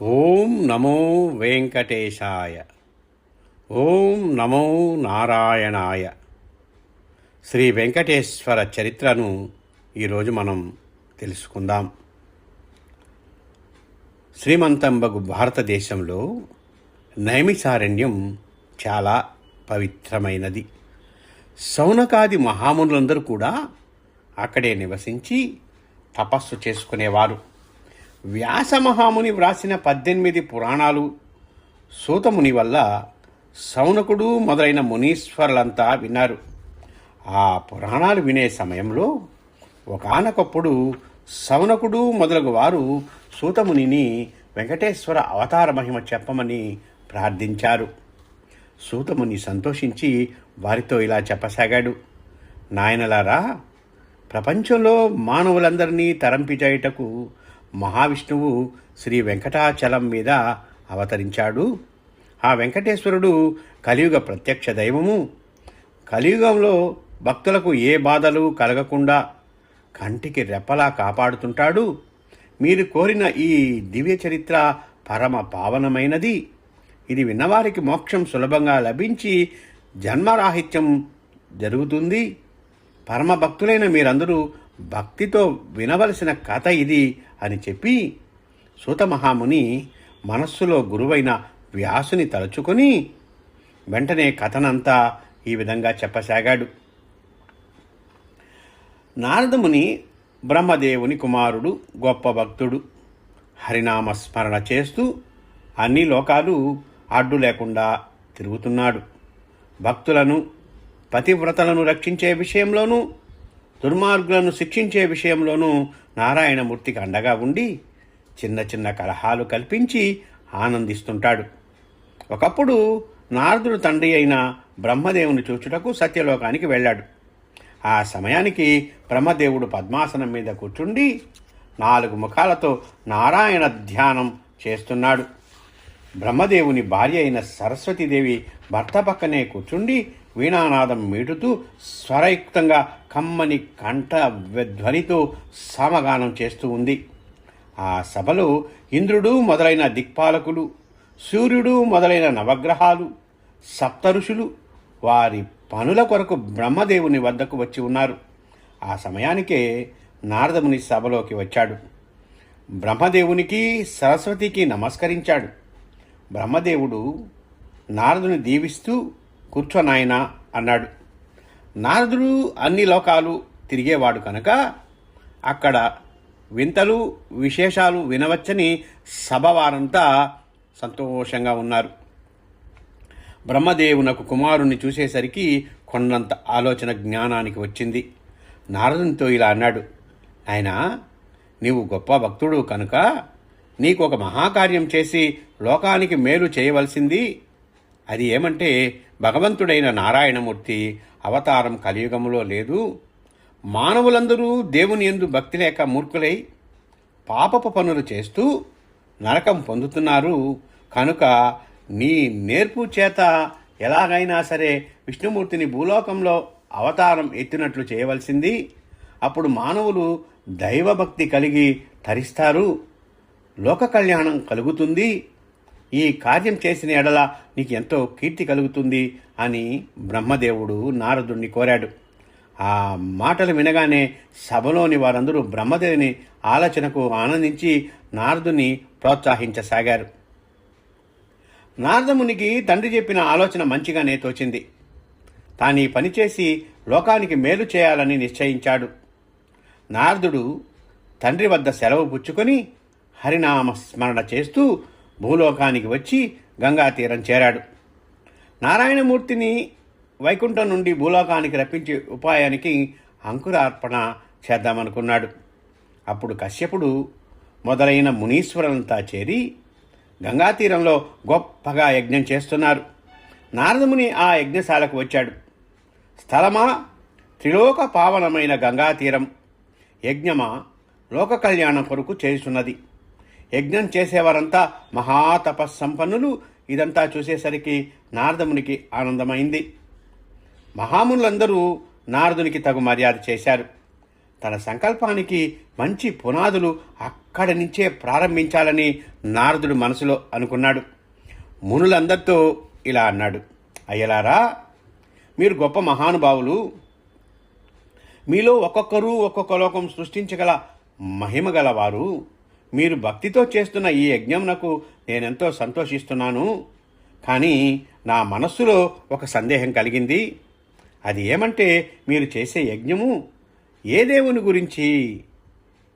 ఓం నమో వెంకటేశాయ. ఓం నమో నారాయణాయ. శ్రీ వెంకటేశ్వర చరిత్రను ఈరోజు మనం తెలుసుకుందాం. శ్రీమంతంబగు భారతదేశంలో నైమిసారణ్యం చాలా పవిత్రమైనది. శౌనకాది మహామునులందరూ కూడా అక్కడే నివసించి తపస్సు చేసుకునేవారు. వ్యాసమహాముని వ్రాసిన 18 పురాణాలు సూతముని వల్ల శౌనకుడు మొదలైన మునీశ్వరులంతా విన్నారు. ఆ పురాణాలు వినే సమయంలో ఒకానొకప్పుడు శౌనకుడు మొదలగు వారు సూతమునిని వెంకటేశ్వర అవతార మహిమ చెప్పమని ప్రార్థించారు. సూతముని సంతోషించి వారితో ఇలా చెప్పసాగాడు. నాయనలారా, ప్రపంచంలో మానవులందరినీ తరంపిచేయుటకు మహావిష్ణువు శ్రీ వెంకటాచలం మీద అవతరించాడు. ఆ వెంకటేశ్వరుడు కలియుగ ప్రత్యక్ష దైవము. కలియుగంలో భక్తులకు ఏ బాధలు కలగకుండా కంటికి రెప్పలా కాపాడుతుంటాడు. మీరు కోరిన ఈ దివ్య చరిత్ర పరమ పావనమైనది. ఇది విన్నవారికి మోక్షం సులభంగా లభించి జన్మరాహిత్యం జరుగుతుంది. పరమ భక్తులైన మీరందరూ భక్తితో వినవలసిన కథ ఇది అని చెప్పి సూతమహాముని మనస్సులో గురువైన వ్యాసుని తలుచుకొని వెంటనే కథనంతా ఈ విధంగా చెప్పసాగాడు. నారదముని బ్రహ్మదేవుని కుమారుడు, గొప్ప భక్తుడు. హరినామస్మరణ చేస్తూ అన్ని లోకాలు అడ్డు లేకుండా తిరుగుతున్నాడు. భక్తులను, పతివ్రతలను రక్షించే విషయంలోనూ, దుర్మార్గులను శిక్షించే విషయంలోనూ నారాయణమూర్తికి అండగా ఉండి చిన్న చిన్న కలహాలు కల్పించి ఆనందిస్తుంటాడు. ఒకప్పుడు నారదుడు తండ్రి అయిన బ్రహ్మదేవుని చూచుటకు సత్యలోకానికి వెళ్ళాడు. ఆ సమయానికి బ్రహ్మదేవుడు పద్మాసనం మీద కూర్చుండి 4 ముఖాలతో నారాయణ ధ్యానం చేస్తున్నాడు. బ్రహ్మదేవుని భార్య అయిన సరస్వతీదేవి భర్త పక్కనే కూర్చుండి వీణానాదం మీటుతూ స్వరయుక్తంగా కమ్మని కంఠ ధ్వనితో సామగానం చేస్తూ ఉంది. ఆ సభలో ఇంద్రుడు మొదలైన దిక్పాలకులు, సూర్యుడు మొదలైన నవగ్రహాలు, సప్తఋషులు వారి పనుల కొరకు బ్రహ్మదేవుని వద్దకు వచ్చి ఉన్నారు. ఆ సమయానికే నారదముని సభలోకి వచ్చాడు. బ్రహ్మదేవునికి, సరస్వతికి నమస్కరించాడు. బ్రహ్మదేవుడు నారదుని దీవిస్తూ కూర్చోనాయనా అన్నాడు. నారదుడు అన్ని లోకాలు తిరిగేవాడు కనుక అక్కడ వింతలు విశేషాలు వినవచ్చని సభ వారంతా సంతోషంగా ఉన్నారు. బ్రహ్మదేవునకు కుమారుణ్ణి చూసేసరికి కొండంత ఆలోచన జ్ఞానానికి వచ్చింది. నారదునితో ఇలా అన్నాడు. నాయనా, నీవు గొప్ప భక్తుడు కనుక నీకు ఒక మహాకార్యం చేసి లోకానికి మేలు చేయవలసింది. అది ఏమంటే, భగవంతుడైన నారాయణమూర్తి అవతారం కలియుగములో లేదు. మానవులందరూ దేవుని యందు భక్తి లేక మూర్ఖులై పాపపు పనులు చేస్తూ నరకం పొందుతున్నారు. కనుక నీ నేర్పు చేత ఎలాగైనా సరే విష్ణుమూర్తిని భూలోకంలో అవతారం ఎత్తినట్లు చేయవలసింది. అప్పుడు మానవులు దైవభక్తి కలిగి తరిస్తారు, లోక కళ్యాణం కలుగుతుంది. ఈ కార్యం చేసిన ఎడల నీకు ఎంతో కీర్తి కలుగుతుంది అని బ్రహ్మదేవుడు నారదుణ్ణి కోరాడు. ఆ మాటలు వినగానే సభలోని వారందరూ బ్రహ్మదేవుని ఆలోచనకు ఆనందించి నారదుని ప్రోత్సహించసాగారు. నారదమునికి తండ్రి చెప్పిన ఆలోచన మంచిగానే తోచింది. తాను ఈ పని చేసి లోకానికి మేలు చేయాలని నిశ్చయించాడు. నారదుడు తండ్రి వద్ద సెలవు పుచ్చుకొని హరినామ స్మరణ చేస్తూ భూలోకానికి వచ్చి గంగా తీరం చేరాడు. నారాయణమూర్తిని వైకుంఠం నుండి భూలోకానికి రప్పించే ఉపాయానికి అంకురార్పణ చేద్దామనుకున్నాడు. అప్పుడు కశ్యపుడు మొదలైన మునీశ్వరులంతా చేరి గంగా తీరంలో గొప్పగా యజ్ఞం చేస్తున్నారు. నారదముని ఆ యజ్ఞశాలకు వచ్చాడు. స్థలమా, త్రిలోక పావనమైన గంగా తీరం. యజ్ఞమా, లోక కళ్యాణం కొరకు చేస్తున్నది. యజ్ఞం చేసేవారంతా మహాతపస్సంపన్నులు. ఇదంతా చూసేసరికి నారదమునికి ఆనందమైంది. మహామునులందరూ నారదునికి తగు మర్యాద చేశారు. తన సంకల్పానికి మంచి పునాదులు అక్కడి నుంచే ప్రారంభించాలని నారదుడు మనసులో అనుకున్నాడు. మునులందరితో ఇలా అన్నాడు: అయ్యలారా, మీరు గొప్ప మహానుభావులు. మీలో ఒక్కొక్కరు ఒక్కొక్క లోకం సృష్టించగల మహిమ గలవారు. మీరు భక్తితో చేస్తున్న ఈ యజ్ఞంనకు నేనెంతో సంతోషిస్తున్నాను. కానీ నా మనస్సులో ఒక సందేహం కలిగింది. అది ఏమంటే, మీరు చేసే యజ్ఞము ఏ దేవుని గురించి?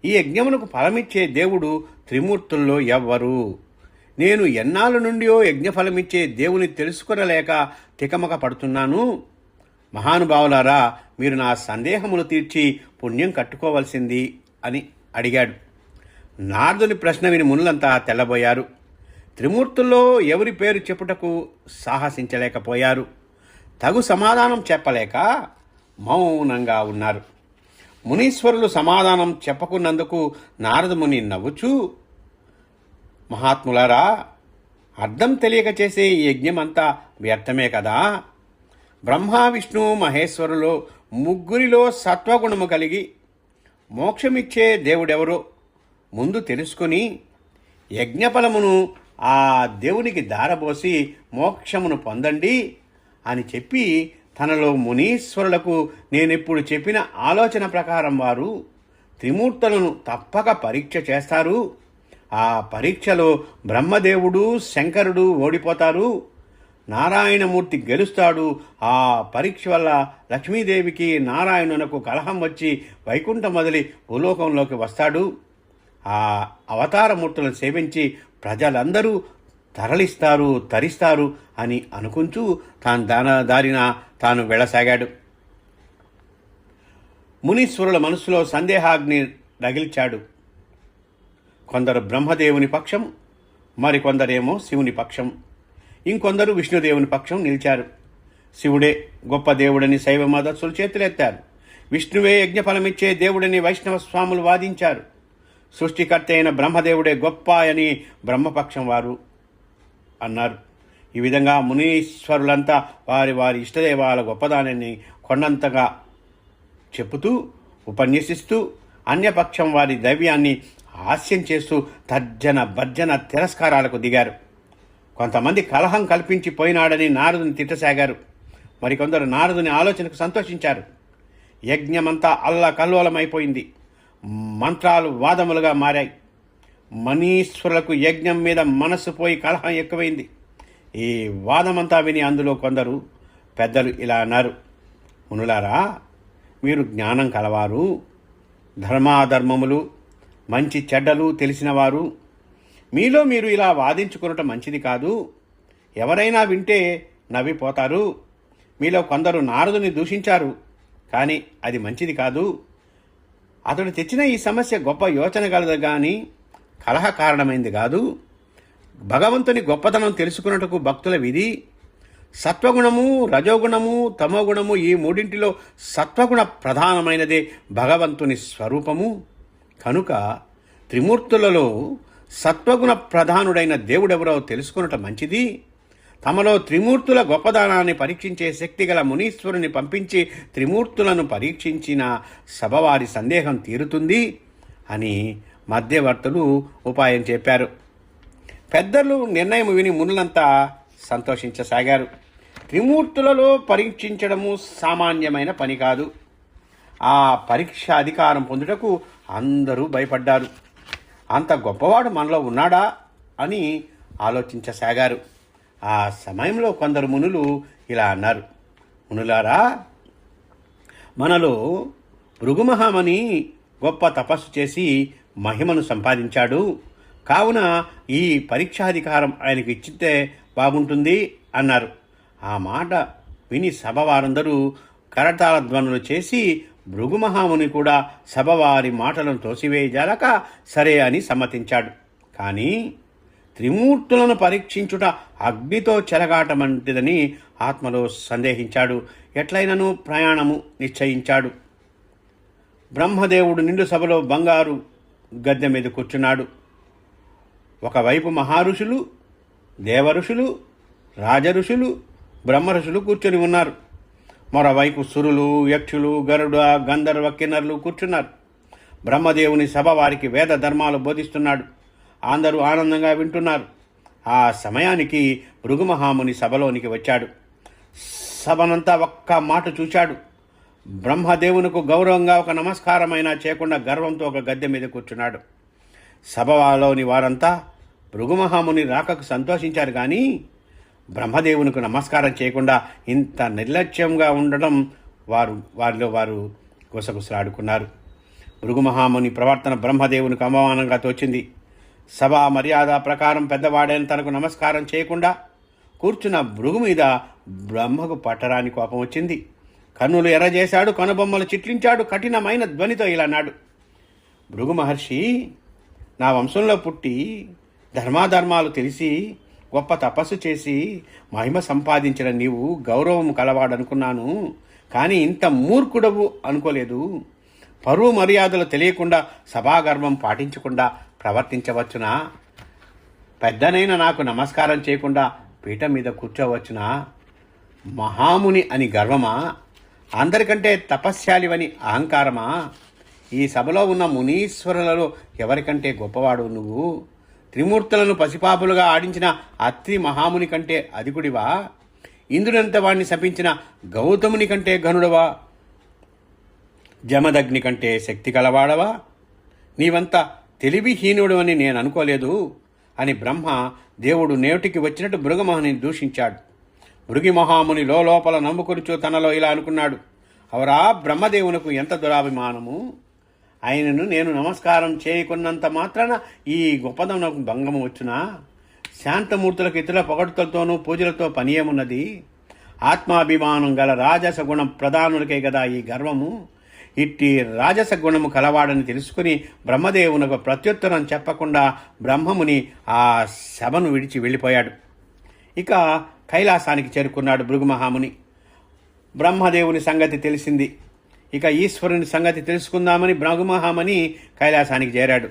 ఈ యజ్ఞమునకు ఫలమిచ్చే దేవుడు త్రిమూర్తుల్లో ఎవ్వరు? నేను ఎన్నాళ్ళ నుండియో యజ్ఞఫలమిచ్చే దేవుని తెలుసుకొనలేక తికమక పడుతున్నాను. మహానుభావులారా, మీరు నా సందేహములు తీర్చి పుణ్యం కట్టుకోవలసింది అని అడిగాడు. నారదుని ప్రశ్న విని మునులంతా తెల్లబోయారు. త్రిమూర్తుల్లో ఎవరి పేరు చెప్పుటకు సాహసించలేకపోయారు. తగు సమాధానం చెప్పలేక మౌనంగా ఉన్నారు. మునీశ్వరులు సమాధానం చెప్పకున్నందుకు నారదముని నవ్వుచూ, మహాత్ములారా, అర్థం తెలియక చేసే ఈ యజ్ఞమంతా వ్యర్థమే కదా. బ్రహ్మ, విష్ణు, మహేశ్వరులో ముగ్గురిలో సత్వగుణము కలిగి మోక్షమిచ్చే దేవుడెవరో ముందు తెలుసుకుని యజ్ఞఫలమును ఆ దేవునికి దారబోసి మోక్షమును పొందండి అని చెప్పి తనలో మునీశ్వరులకు నేనిప్పుడు చెప్పిన ఆలోచన ప్రకారం వారు త్రిమూర్తులను తప్పక పరీక్ష చేస్తారు. ఆ పరీక్షలో బ్రహ్మదేవుడు, శంకరుడు ఓడిపోతారు. నారాయణమూర్తి గెలుస్తాడు. ఆ పరీక్ష వల్ల లక్ష్మీదేవికి నారాయణునకు కలహం వచ్చి వైకుంఠం వదిలి భూలోకంలోకి వస్తాడు. ఆ అవతారమూర్తులను సేవించి ప్రజలందరూ తరిస్తారు అని అనుకుంటూ దారిన తాను వెళ్ళసాగాడు. మునీశ్వరుల మనసులో సందేహాగ్ని రగిల్చాడు. కొందరు బ్రహ్మదేవుని పక్షం, మరికొందరేమో శివుని పక్షం, ఇంకొందరు విష్ణుదేవుని పక్షం నిలిచారు. శివుడే గొప్ప దేవుడని శైవ మతస్థులు చేతులెత్తారు. విష్ణువే యజ్ఞఫలమిచ్చే దేవుడని వైష్ణవ స్వాములు వాదించారు. సృష్టికర్త అయిన బ్రహ్మదేవుడే గొప్ప అని బ్రహ్మపక్షం వారు అన్నారు. ఈ విధంగా మునీశ్వరులంతా వారి వారి ఇష్టదేవాల గొప్పదానాన్ని కొండంతగా చెప్పుతూ ఉపన్యసిస్తూ అన్యపక్షం వారి దైవ్యాన్ని హాస్యం చేస్తూ తర్జన భర్జన తిరస్కారాలకు దిగారు. కొంతమంది కలహం కల్పించి పోయినాడని నారదుని తిట్టసాగారు. మరికొందరు నారదుని ఆలోచనకు సంతోషించారు. యజ్ఞమంతా అల్లకల్లోలమైపోయింది. మంత్రాలు వాదములుగా మారాయి. మనీశ్వరులకు యజ్ఞం మీద మనస్సు పోయి కలహం ఎక్కువైంది. ఈ వాదమంతా విని అందులో కొందరు పెద్దలు ఇలా అన్నారు: మునులారా, మీరు జ్ఞానం కలవారు, ధర్మాధర్మములు, మంచి చెడ్డలు తెలిసినవారు. మీలో మీరు ఇలా వాదించుకునటం మంచిది కాదు. ఎవరైనా వింటే నవ్విపోతారు. మీలో కొందరు నారదుని దూషించారు, కానీ అది మంచిది కాదు. అతడు తెచ్చిన ఈ సమస్య గొప్ప యోచన గలదు కానీ కలహ కారణమైంది కాదు. భగవంతుని గొప్పతనం తెలుసుకున్నట్టుకు భక్తుల విధి. సత్వగుణము, రజోగుణము, తమోగుణము, ఈ మూడింటిలో సత్వగుణ ప్రధానమైనదే భగవంతుని స్వరూపము. కనుక త్రిమూర్తులలో సత్వగుణ ప్రధానుడైన దేవుడెవరో తెలుసుకున్నట మంచిది. తమలో త్రిమూర్తుల గొప్పదానాన్ని పరీక్షించే శక్తి గల మునీశ్వరుని పంపించి త్రిమూర్తులను పరీక్షించిన సభవారి సందేహం తీరుతుంది అని మధ్యవర్తులు ఉపాయం చెప్పారు. పెద్దలు నిర్ణయం విని మునులంతా సంతోషించసాగారు. త్రిమూర్తులలో పరీక్షించడము సామాన్యమైన పని కాదు. ఆ పరీక్ష అధికారం పొందుటకు అందరూ భయపడ్డారు. అంత గొప్పవాడు మనలో ఉన్నాడా అని ఆలోచించసాగారు. ఆ సమయంలో కొందరు మునులు ఇలా అన్నారు: మునులారా, మనలో భృగుమహామని గొప్ప తపస్సు చేసి మహిమను సంపాదించాడు. కావున ఈ పరీక్షాధికారం ఆయనకు ఇచ్చితే బాగుంటుంది అన్నారు. ఆ మాట విని సభ వారందరూ కరతాళ ధ్వనులు చేసి భృగుమహాముని కూడా సభవారి మాటలను తోసివేయజాలక సరే అని సమ్మతించాడు. కానీ త్రిమూర్తులను పరీక్షించుట అగ్నితో చెలగాటమంటిదని ఆత్మలో సందేహించాడు. ఎట్లయినను ప్రయాణము నిశ్చయించాడు. బ్రహ్మదేవుడు నిండు సభలో బంగారు గద్దె మీద కూర్చున్నాడు. ఒకవైపు మహారుషులు, దేవఋషులు, రాజఋషులు, బ్రహ్మఋషులు కూర్చొని ఉన్నారు. మరోవైపు సురులు, యక్షులు, గరుడ, గంధర్వ, కిన్నరులు కూర్చున్నారు. బ్రహ్మదేవుని సభ వారికి వేద ధర్మాలు బోధిస్తున్నాడు. అందరూ ఆనందంగా వింటున్నారు. ఆ సమయానికి భృగుమహాముని సభలోనికి వచ్చాడు. సభనంతా ఒక్క మాట చూశాడు. బ్రహ్మదేవునికి గౌరవంగా ఒక నమస్కారమైనా చేయకుండా గర్వంతో ఒక గద్దె మీద కూర్చున్నాడు. సభలోని వారంతా భృగుమహాముని రాకకు సంతోషించారు, కానీ బ్రహ్మదేవునికి నమస్కారం చేయకుండా ఇంత నిర్లక్ష్యంగా ఉండడం వారిలో వారు గుసగుసలాడుకున్నారు. భృగుమహాముని ప్రవర్తన బ్రహ్మదేవునికి అవమానంగా తోచింది. సభా మర్యాద ప్రకారం పెద్దవాడైన తనకు నమస్కారం చేయకుండా కూర్చున్న భృగు మీద బ్రహ్మకు పట్టరాని కోపం వచ్చింది. కన్నులు ఎర్రజేశాడు, కనుబొమ్మలు చిట్లించాడు. కఠినమైన ధ్వనితో ఇలా అన్నాడు: భృగు మహర్షి, నా వంశంలో పుట్టి ధర్మాధర్మాలు తెలిసి గొప్ప తపస్సు చేసి మహిమ సంపాదించిన నీవు గౌరవం కలవాడనుకున్నాను, కానీ ఇంత మూర్ఖుడవు అనుకోలేదు. పరువు మర్యాదలు తెలియకుండా సభాగర్వం పాటించకుండా ప్రవర్తించవచ్చునా? పెద్దనైన నాకు నమస్కారం చేయకుండా పీఠ మీద కూర్చోవచ్చునా? మహాముని అని గర్వమా? అందరికంటే తపస్శాలివని అహంకారమా? ఈ సభలో ఉన్న మునీశ్వరులలో ఎవరికంటే గొప్పవాడు నువ్వు? త్రిమూర్తులను పసిపాపులుగా ఆడించిన అత్రి మహాముని కంటే అధికుడివా? ఇంద్రుడంత వాణ్ణి శపించిన గౌతముని కంటే ఘనుడవా? జమదగ్ని కంటే శక్తి కలవాడవా? నీవంత తెలివిహీనుడు అని నేను అనుకోలేదు అని బ్రహ్మ దేవుడు నేటికి వచ్చినట్టు భృగుమహుని దూషించాడు. భృగి మహాముని లోపల నమ్ముకొనుచు తనలో ఇలా అనుకున్నాడు: అవరా, బ్రహ్మదేవునకు ఎంత దురాభిమానము! ఆయనను నేను నమస్కారం చేయకున్నంత మాత్రాన ఈ గొప్పదనకు భంగము వచ్చునా? శాంతమూర్తులకు ఇతరుల పొగడ్తలతోనూ పూజలతో పని ఏమున్నది? ఆత్మాభిమానం గల రాజస గుణం ప్రధానులకే కదా ఈ గర్వము. ఇట్టి రాజస గుణము కలవాడని తెలుసుకుని బ్రహ్మదేవునకు ప్రత్యుత్తరం చెప్పకుండా బ్రహ్మముని ఆ సభను విడిచి వెళ్ళిపోయాడు. ఇక కైలాసానికి చేరుకున్నాడు భృగుమహాముని. బ్రహ్మదేవుని సంగతి తెలిసింది. ఇక ఈశ్వరుని సంగతి తెలుసుకుందామని భృగుమహాముని కైలాసానికి చేరాడు.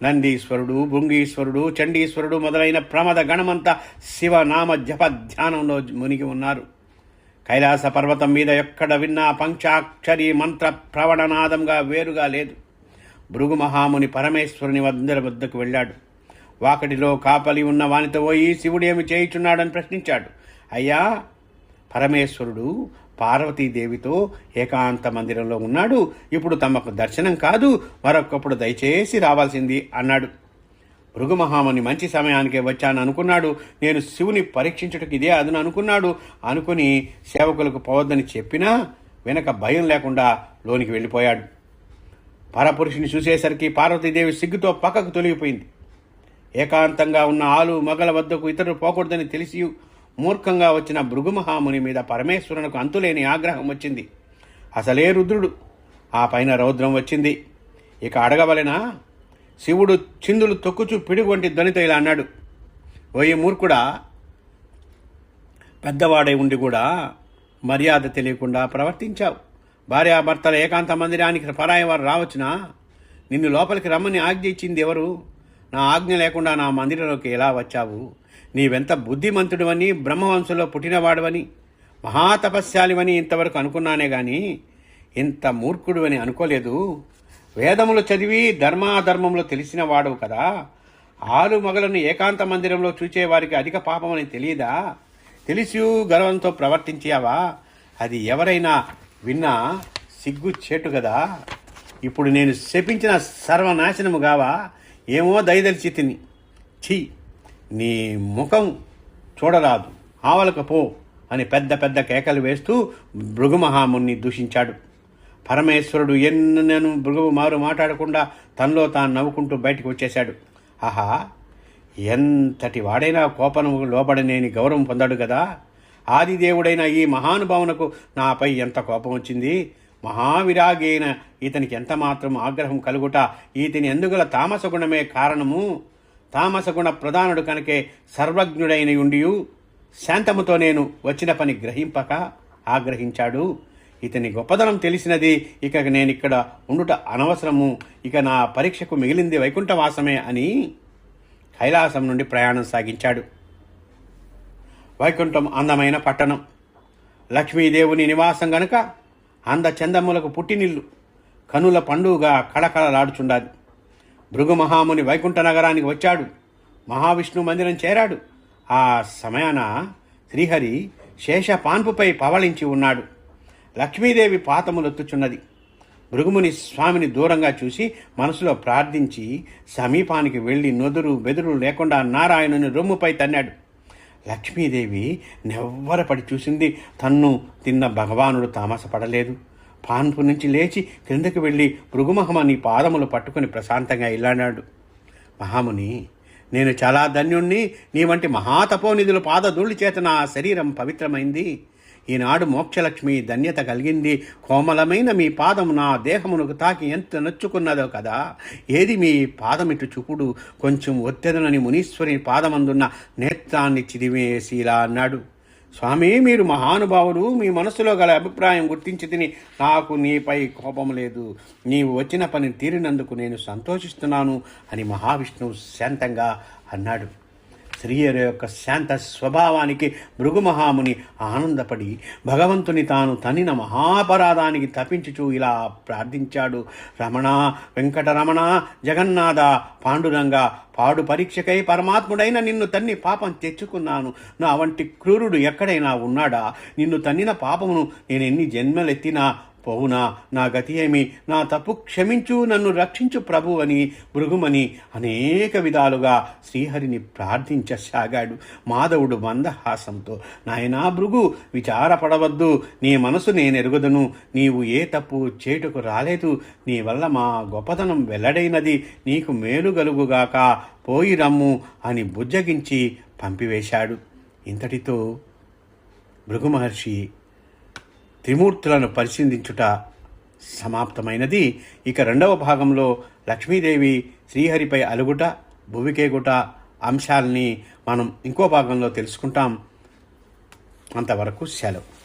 నందీశ్వరుడు, భృంగీశ్వరుడు, చండీశ్వరుడు మొదలైన ప్రమద గణమంతా శివనామ జప ధ్యానంలో మునిగి ఉన్నారు. కైలాస పర్వతం మీద ఎక్కడ విన్నా పంచాక్షరి మంత్ర ప్రవణనాదంగా వేరుగా లేదు. భృగుమహాముని పరమేశ్వరుని వద్దకు వెళ్ళాడు. వాకటిలో కాపలి ఉన్న వానితో పోయి శివుడు ఏమి చేయుచున్నాడని ప్రశ్నించాడు. అయ్యా, పరమేశ్వరుడు పార్వతీదేవితో ఏకాంత మందిరంలో ఉన్నాడు. ఇప్పుడు తమకు దర్శనం కాదు, మరొకప్పుడు దయచేసి రావాల్సింది అన్నాడు. భృగుమహాముని మంచి సమయానికే వచ్చాను అనుకున్నాడు. నేను శివుని పరీక్షించుటకు ఇదే అదును అనుకున్నాడు. అనుకుని సేవకులకు పోవద్దని చెప్పినా వెనక భయం లేకుండా లోనికి వెళ్ళిపోయాడు. పరపురుషుని చూసేసరికి పార్వతీదేవి సిగ్గుతో పక్కకు తొలగిపోయింది. ఏకాంతంగా ఉన్న ఆలు మగల వద్దకు ఇతరులు పోకూడదని తెలిసి మూర్ఖంగా వచ్చిన భృగుమహాముని మీద పరమేశ్వరునికి అంతులేని ఆగ్రహం వచ్చింది. అసలే రుద్రుడు, ఆ పైన రౌద్రం వచ్చింది. ఇక అడగవలెనా? శివుడు చిందులు తొక్కుచు పిడుగు వంటి ధ్వనితో ఇలా అన్నాడు: ఓయే మూర్ఖుడా, పెద్దవాడై ఉండి కూడా మర్యాద తెలియకుండా ప్రవర్తించావు. భార్యాభర్తల ఏకాంత మందిరానికి పరాయి వారు రావచ్చునా? నిన్ను లోపలికి రమ్మని ఆజ్ఞ ఇచ్చింది ఎవరు? నా ఆజ్ఞ లేకుండా నా మందిరంలోకి ఎలా వచ్చావు? నీవెంత బుద్ధిమంతుడివని, బ్రహ్మవంశంలో పుట్టినవాడువని, మహాతపస్యాలివని ఇంతవరకు అనుకున్నానే గాని ఇంత మూర్ఖుడువని అనుకోలేదు. వేదములు చదివి ధర్మాధర్మములు తెలిసిన వాడవు కదా. ఆలు మగలను ఏకాంత మందిరంలో చూచేవారికి అధిక పాపమని తెలియదా? తెలిసి గర్వంతో ప్రవర్తించావా? అది ఎవరైనా విన్నా సిగ్గు చేటు కదా. ఇప్పుడు నేను శపించిన సర్వనాశనము గావా? ఏమో దయదలిచి తిని. ఛీ, నీ ముఖం చూడరాదు, ఆవలకు పో అని పెద్ద పెద్ద కేకలు వేస్తూ భృగుమహాముని దూషించాడు. పరమేశ్వరుడు ఎన్నెను భృగువు మారు మాట్లాడకుండా తనలో తాను నవ్వుకుంటూ బయటకు వచ్చేశాడు. ఆహా, ఎంతటి వాడైనా కోపనము లోబడనేని గౌరవం పొందాడు కదా. ఆదిదేవుడైన ఈ మహానుభావునకు నాపై ఎంత కోపం వచ్చింది. మహావిరాగి అయిన ఇతనికి ఎంత మాత్రం ఆగ్రహం కలుగుట ఈతని ఎందుగల తామసగుణమే కారణము. తామసగుణ ప్రధానుడు కనుకే సర్వజ్ఞుడైన ఉండియు శాంతముతో నేను వచ్చిన పని గ్రహింపక ఆగ్రహించాడు. ఇతని గొప్పదనం తెలిసినది. ఇక నేనిక్కడ ఉండుట అనవసరము. ఇక నా పరీక్షకు మిగిలింది వైకుంఠవాసమే అని కైలాసం నుండి ప్రయాణం సాగించాడు. వైకుంఠం అందమైన పట్టణం. లక్ష్మీదేవుని నివాసం గనుక అందచందములకు పుట్టినిల్లు, కనుల పండుగ కళకళలాడుచుండాది. భృగు మహాముని వైకుంఠ నగరానికి వచ్చాడు. మహావిష్ణు మందిరం చేరాడు. ఆ సమయాన శ్రీహరి శేషపాన్పుపై పవళించి ఉన్నాడు. లక్ష్మీదేవి పాతములొత్తుచున్నది. భృగుముని స్వామిని దూరంగా చూసి మనసులో ప్రార్థించి సమీపానికి వెళ్ళి నొదురు బెదురు లేకుండా నారాయణుని రొమ్ముపై తన్నాడు. లక్ష్మీదేవి నెవ్వరపడి చూసింది. తన్ను తిన్న భగవానుడు తామసపడలేదు. పాన్పు నుంచి లేచి క్రిందకి వెళ్ళి భృగుమహముని పాదములు పట్టుకుని ప్రశాంతంగా ఇల్లాడాడు. మహాముని, నేను చాలా ధన్యుణ్ణి. నీ వంటి మహాతపోనిధుల పాదధూళి చేత నా శరీరం పవిత్రమైంది. ఈనాడు మోక్షలక్ష్మి ధన్యత కలిగింది. కోమలమైన మీ పాదము నా దేహమునకు తాకి ఎంత నొచ్చుకున్నదో కదా. ఏది మీ పాదమిటు చూపుడు. కొంచెం ఒత్తెదనని మునీశ్వరి పాదమందున్న నేత్రాన్ని చిదివేసి ఇలా అన్నాడు. స్వామి, మీరు మహానుభావుడు. మీ మనసులో గల అభిప్రాయం గుర్తించి తిని నాకు నీపై కోపం లేదు. నీవు వచ్చిన పని తీరినందుకు నేను సంతోషిస్తున్నాను అని మహావిష్ణువు శాంతంగా అన్నాడు. శ్రీహరి యొక్క శాంత స్వభావానికి భృగుమహాముని ఆనందపడి భగవంతుని తాను తనిన మహాపరాధానికి తప్పించుచూ ఇలా ప్రార్థించాడు. రమణ, వెంకటరమణ, జగన్నాథ, పాండురంగ, పాడు పరీక్షకై పరమాత్ముడైన నిన్ను తన్ని పాపం తెచ్చుకున్నాను. నా వంటి క్రూరుడు ఎక్కడైనా ఉన్నాడా? నిన్ను తన్నిన పాపమును నేను ఎన్ని జన్మలెత్తినా పోవునా? నా గతి ఏమి? నా తప్పు క్షమించు, నన్ను రక్షించు ప్రభు అని భృగుమని అనేక విధాలుగా శ్రీహరిని ప్రార్థించసాగాడు. మాధవుడు మందహాసంతో, నాయనా భృగు, విచారపడవద్దు. నీ మనసు నేనెరుగుదను. నీవు ఏ తప్పు చేటుకు రాలేదు. నీ వల్ల మా గొప్పతనం వెల్లడైనది. నీకు మేలు గలుగుగాక. పోయి రమ్ము అని బుజ్జగించి పంపివేశాడు. ఇంతటితో భృగు మహర్షి త్రిమూర్తులను పరిశీలించుట సమాప్తమైనది. ఇక రెండవ భాగంలో లక్ష్మీదేవి శ్రీహరిపై అలుగుట, భువికేగుట అంశాలని మనం ఇంకో భాగంలో తెలుసుకుంటాం. అంతవరకు సెలవు.